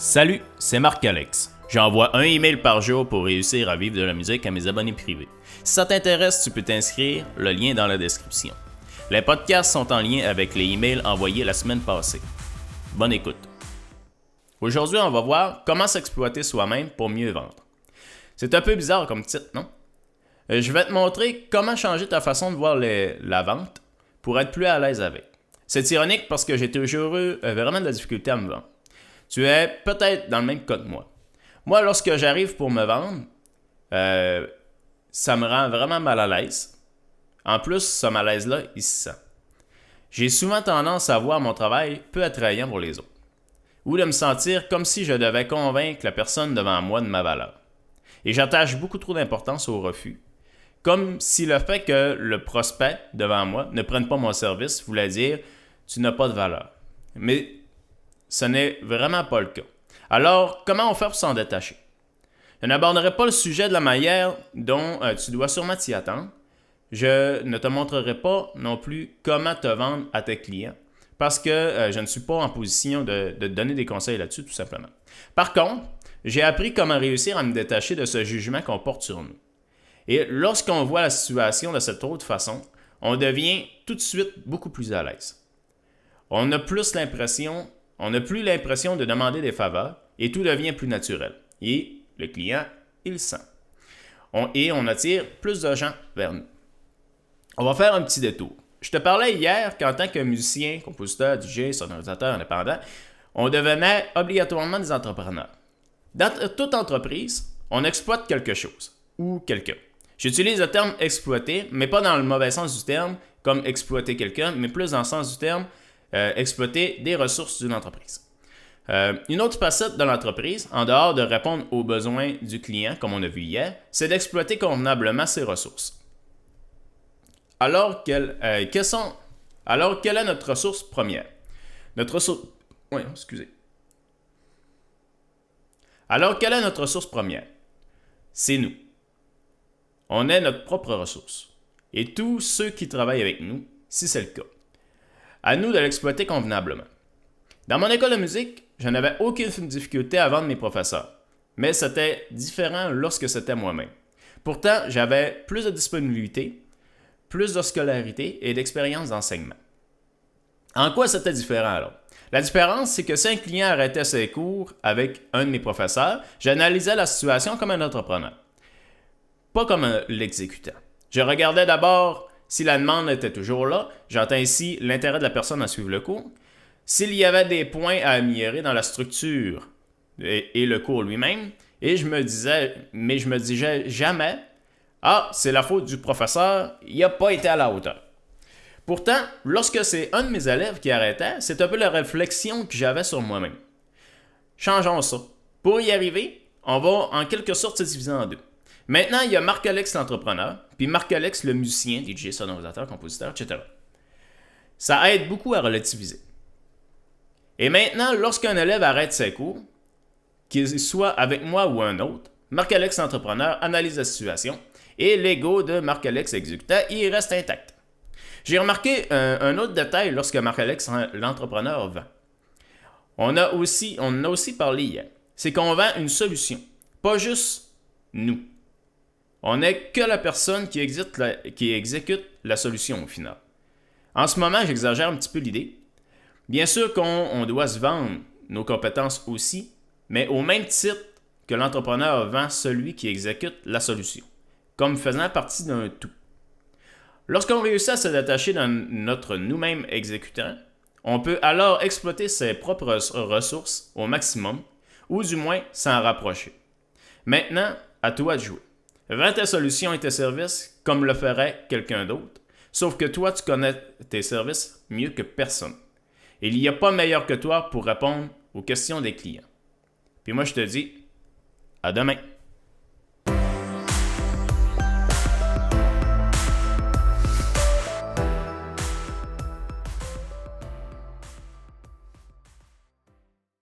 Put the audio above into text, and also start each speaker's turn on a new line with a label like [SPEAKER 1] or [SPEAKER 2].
[SPEAKER 1] Salut, c'est Marc-Alex. J'envoie un email par jour pour réussir à vivre de la musique à mes abonnés privés. Si ça t'intéresse, tu peux t'inscrire, le lien est dans la description. Les podcasts sont en lien avec les emails envoyés la semaine passée. Bonne écoute. Aujourd'hui, on va voir comment s'exploiter soi-même pour mieux vendre. C'est un peu bizarre comme titre, non? Je vais te montrer comment changer ta façon de voir la vente pour être plus à l'aise avec. C'est ironique parce que j'ai toujours eu vraiment de la difficulté à me vendre. Tu es peut-être dans le même cas que moi. Moi, lorsque j'arrive pour me vendre, ça me rend vraiment mal à l'aise. En plus, ce malaise-là, il se sent. J'ai souvent tendance à voir mon travail peu attrayant pour les autres. Ou de me sentir comme si je devais convaincre la personne devant moi de ma valeur. Et j'attache beaucoup trop d'importance au refus. Comme si le fait que le prospect devant moi ne prenne pas mon service voulait dire « tu n'as pas de valeur ». Mais ce n'est vraiment pas le cas. Alors, comment on fait pour s'en détacher? Je n'aborderai pas le sujet de la manière dont tu dois sûrement t'y attendre. Je ne te montrerai pas non plus comment te vendre à tes clients parce que je ne suis pas en position de te donner des conseils là-dessus, tout simplement. Par contre, j'ai appris comment réussir à me détacher de ce jugement qu'on porte sur nous. Et lorsqu'on voit la situation de cette autre façon, on devient tout de suite beaucoup plus à l'aise. On n'a plus l'impression de demander des faveurs et tout devient plus naturel. Et le client, il le sent. On attire plus de gens vers nous. On va faire un petit détour. Je te parlais hier qu'en tant que musicien, compositeur, DJ, sonorisateur indépendant, on devenait obligatoirement des entrepreneurs. Dans toute entreprise, on exploite quelque chose ou quelqu'un. J'utilise le terme exploiter, mais pas dans le mauvais sens du terme, comme exploiter quelqu'un, mais plus dans le sens du terme exploiter des ressources d'une entreprise. Une autre facette de l'entreprise, en dehors de répondre aux besoins du client, comme on a vu hier, c'est d'exploiter convenablement ses ressources. Alors, quelle est notre ressource première? Alors, quelle est notre ressource première? C'est nous. On est notre propre ressource. Et tous ceux qui travaillent avec nous, si c'est le cas. À nous de l'exploiter convenablement. Dans mon école de musique, je n'avais aucune difficulté à vendre mes professeurs, mais c'était différent lorsque c'était moi-même. Pourtant, j'avais plus de disponibilité, plus de scolarité et d'expérience d'enseignement. En quoi c'était différent alors? La différence, c'est que si un client arrêtait ses cours avec un de mes professeurs, j'analysais la situation comme un entrepreneur, pas comme l'exécutant. Je regardais d'abord si la demande était toujours là, j'entends ici l'intérêt de la personne à suivre le cours, s'il y avait des points à améliorer dans la structure et le cours lui-même, et je me disais jamais « Ah, c'est la faute du professeur, il n'a pas été à la hauteur ». Pourtant, lorsque c'est un de mes élèves qui arrêtait, c'est un peu la réflexion que j'avais sur moi-même. Changeons ça. Pour y arriver, on va en quelque sorte se diviser en deux. Maintenant, il y a Marc-Alex l'entrepreneur, puis Marc-Alex le musicien, DJ, sonorisateur, compositeur, etc. Ça aide beaucoup à relativiser. Et maintenant, lorsqu'un élève arrête ses cours, qu'il soit avec moi ou un autre, Marc-Alex l'entrepreneur analyse la situation et l'ego de Marc-Alex exécutant, il reste intact. J'ai remarqué un autre détail lorsque Marc-Alex l'entrepreneur vend. On en a aussi parlé hier. C'est qu'on vend une solution, pas juste nous. On n'est que la personne qui exécute la solution au final. En ce moment, j'exagère un petit peu l'idée. Bien sûr qu'on doit se vendre nos compétences aussi, mais au même titre que l'entrepreneur vend celui qui exécute la solution, comme faisant partie d'un tout. Lorsqu'on réussit à se détacher de notre nous-mêmes exécutant, on peut alors exploiter ses propres ressources au maximum, ou du moins s'en rapprocher. Maintenant, à toi de jouer. Vends tes solutions et tes services comme le ferait quelqu'un d'autre, sauf que toi, tu connais tes services mieux que personne. Il n'y a pas meilleur que toi pour répondre aux questions des clients. Puis moi, je te dis, à demain.